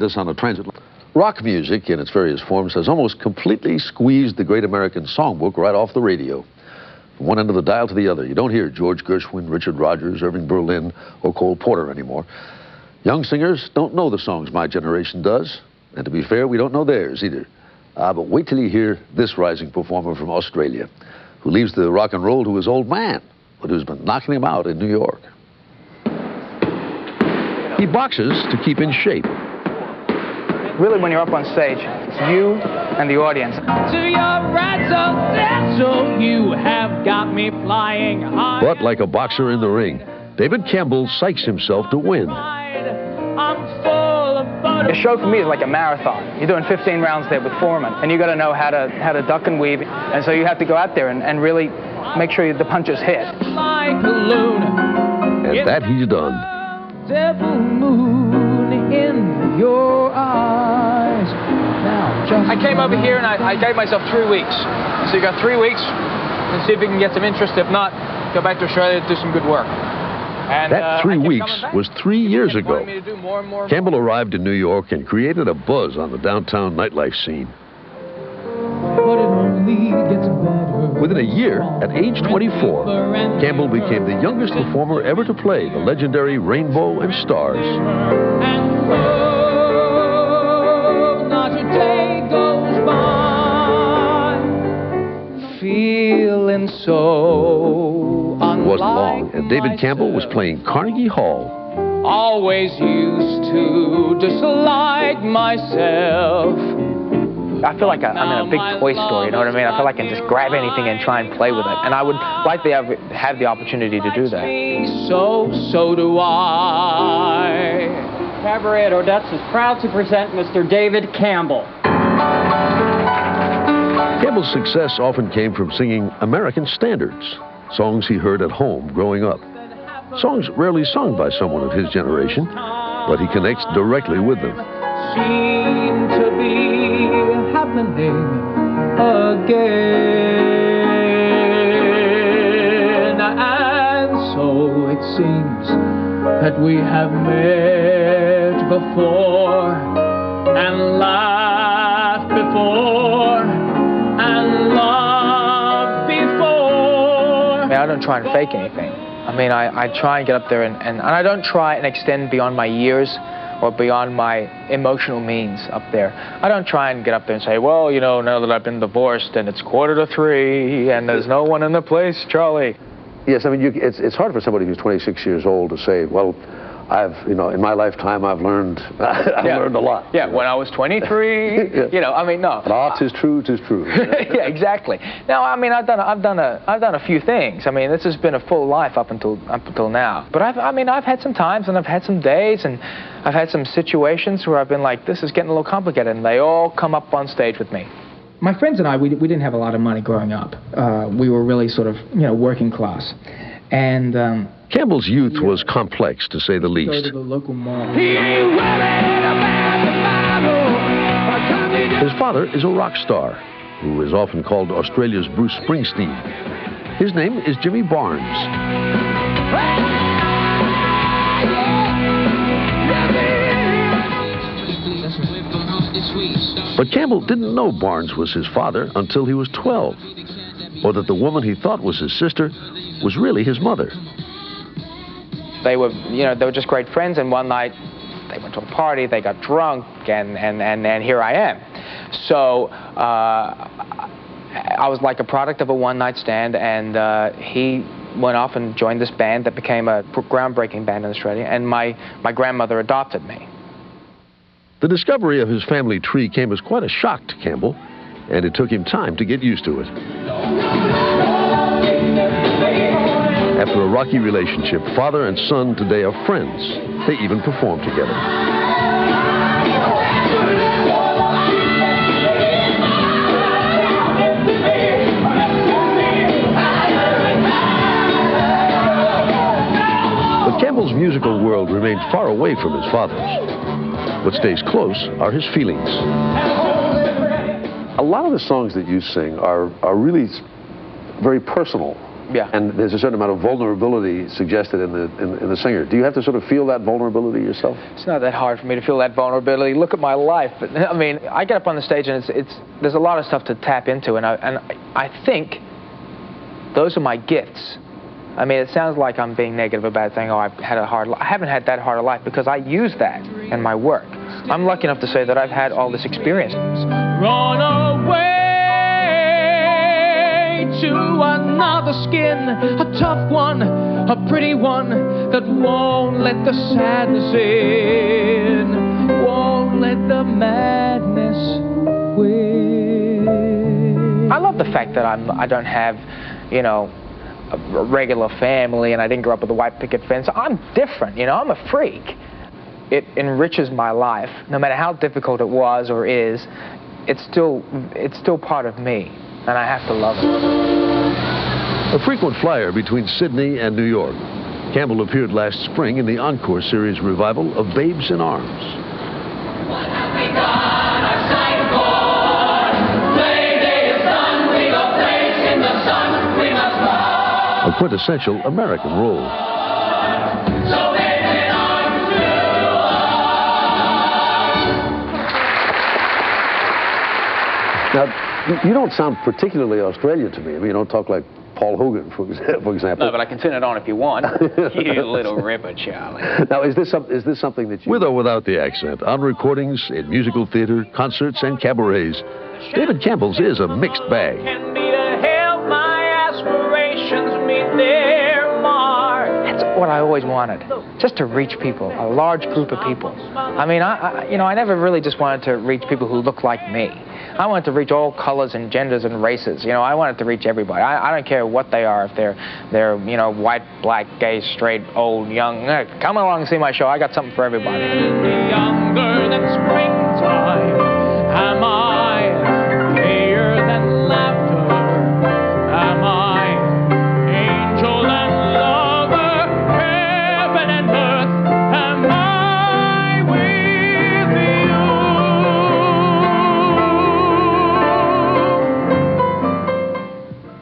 Us on a transit. Rock music in its various forms has almost completely squeezed the great American songbook right off the radio. From one end of the dial to the other, you don't hear George Gershwin, Richard Rodgers, Irving Berlin, or Cole Porter anymore. Young singers don't know the songs my generation does, and to be fair, we don't know theirs either. But wait till you hear this rising performer from Australia, who leaves the rock and roll to his old man, but who's been knocking him out in New York. He boxes to keep in shape. Really, when you're up on stage, it's you and the audience. To your right, so you have got me flying high. But like a boxer in the ring, David Campbell psychs himself to win. I'm full of butter. A show for me is like a marathon. You're doing 15 rounds there with Foreman, and you got to know how to duck and weave. And so you have to go out there and really make sure the punches hit. Like a loon. And that he's done. Devil moon in your eyes. Now, just I came over here and I gave myself 3 weeks. So you got 3 weeks and see if you can get some interest. If not, go back to Australia to do some good work. And, that 3 weeks was 3 years ago. Campbell arrived in New York and created a buzz on the downtown nightlife scene. But it only gets better. Within a year, at age 24, Campbell became the youngest performer ever to play the legendary Rainbow and Stars. And not a day goes by. Feeling so unlike. It wasn't long, and David Campbell was playing Carnegie Hall. Always used to dislike myself. I feel like I'm in a big toy store, you know what I mean? I feel like I can just grab anything and try and play with it. And I would like to have the opportunity to do that. So do I. Cabaret Odets is proud to present Mr. David Campbell. Campbell's success often came from singing American standards, songs he heard at home growing up. Songs rarely sung by someone of his generation, but he connects directly with them. Seem to be happening again, and so it seems that we have met before and laughed before and loved before. I mean, I don't try and fake anything. I mean, I try and get up there and I don't try and extend beyond my years or beyond my emotional means up there. I don't try and get up there and say, well, you know, now that I've been divorced and it's 2:45 and there's no one in the place, Charlie. Yes, I mean, it's hard for somebody who's 26 years old to say, well, in my lifetime, I've learned, learned a lot. Yeah, when I was 23, yeah. You know, I mean, no. But 'tis true, 'tis true. Yeah, exactly. Now, I mean, I've done a few things. I mean, this has been a full life up until now. But I've had some times and I've had some days and I've had some situations where I've been like, this is getting a little complicated, and they all come up on stage with me. My friends and I, we didn't have a lot of money growing up. We were really sort of, working class. And Campbell's youth was complex, to say the least. go to the local mall. His father is a rock star, who is often called Australia's Bruce Springsteen. His name is Jimmy Barnes. But Campbell didn't know Barnes was his father until he was 12, or that the woman he thought was his sister was really his mother. They were just great friends, and one night they went to a party, they got drunk, and here I am. So I was like a product of a one-night stand, and he went off and joined this band that became a groundbreaking band in Australia, and my grandmother adopted me. The discovery of his family tree came as quite a shock to Campbell, and it took him time to get used to it. After a rocky relationship, father and son today are friends. They even perform together. But Campbell's musical world remained far away from his father's. What stays close are his feelings. A lot of the songs that you sing are really very personal Yeah. And there's a certain amount of vulnerability suggested in the singer. Do you have to sort of feel that vulnerability yourself? It's not that hard for me to feel that vulnerability. Look at my life. But, I mean, I get up on the stage and there's a lot of stuff to tap into, and I think those are my gifts. I mean, it sounds like I'm being negative about saying, oh, I've had a hard life. I haven't had that hard a life because I use that in my work. I'm lucky enough to say that I've had all this experience. Run away to another skin, a tough one, a pretty one that won't let the sadness in, won't let the madness win. I love the fact that I don't have, you know, a regular family, and I didn't grow up with a white picket fence. I'm different, you know, I'm a freak. It enriches my life, no matter how difficult it was or is. It's still part of me, and I have to love it. A frequent flyer between Sydney and New York, Campbell appeared last spring in the Encore series revival of Babes in Arms. What have we done? Our sight gone. Play day is done. We go place in the sun. We must run. A quintessential American role. So babes in arms to us. Now, you don't sound particularly Australian to me. I mean, you don't talk like Paul Hogan, for example. No, but I can turn it on if you want. You little ripper, Charlie. Now, is this something that you... With or without the accent, on recordings, in musical theater, concerts, and cabarets, David Campbell's is a mixed bag. Can be to help my aspirations meet their mark. That's what I always wanted, just to reach people, a large group of people. I mean, I never really just wanted to reach people who look like me. I wanted to reach all colors and genders and races. You know, I wanted to reach everybody. I don't care what they are, if they're you know, white, black, gay, straight, old, young. Come along and see my show. I got something for everybody. Younger than spring